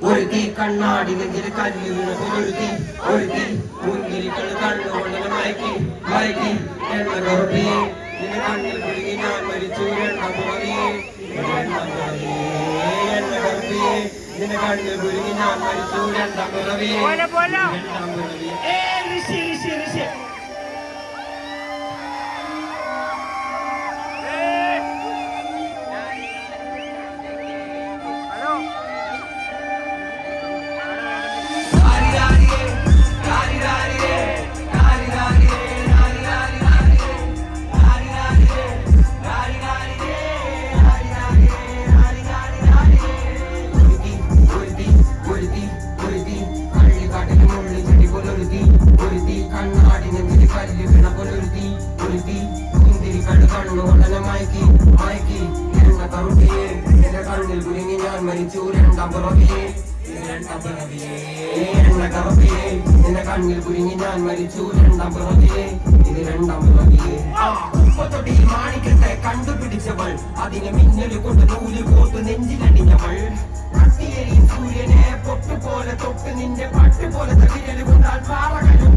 ഒരുത്തി കണ്ണാടി നെഞ്ചിൽ കല്ല് വീണ പുലൊരുത്തി ഒരുത്തി മുന്തിരികൾ കണ്ണുകൊണ്ടനെ മയക്കി മയക്കി എണ്ണ കറുപ്പിയെ നിന്റെ കണ്ണിൽ കുടുങ്ങി ഞാൻ മരിച്ചു എണ്ണ പുറവിയെ എണ്ണ കറുപ്പിയെ നിന്റെ കണ്ണിൽ കുടുങ്ങി ഞാൻ മരിച്ചു എണ്ണ പുറവിയെ മരിച്ചു രണ്ടാം പുറവിയെ എണ്ണ കറപ്പിയെ നിന്റെ കണ്ണിൽ കുരുങ്ങി ഞാൻ മരിച്ചു രണ്ടാം പുറവിയെ ഇത് രണ്ടാം പുറവിയെ തൊട്ടിയിൽ മാണിക്കട്ടെ കണ്ടുപിടിച്ചവൾ അതിനെ മിന്നല് കൊണ്ട് നൂല് കോത്ത് നെഞ്ചിലണിഞ്ഞവൾ കത്തിയെരിയും സൂര്യനെ പൊട്ടുപോലെ തൊട്ട് നിന്റെ പട്ടുപോലെ തകിരല് കൊണ്ടാൽ പാറകലും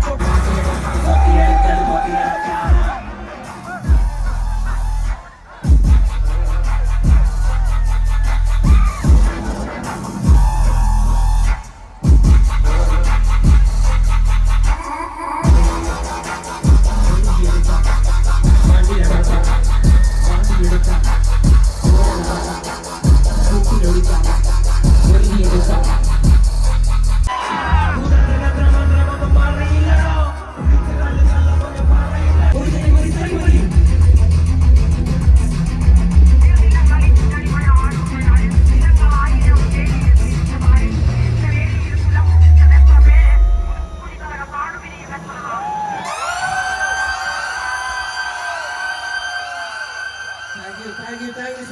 Thank you so much.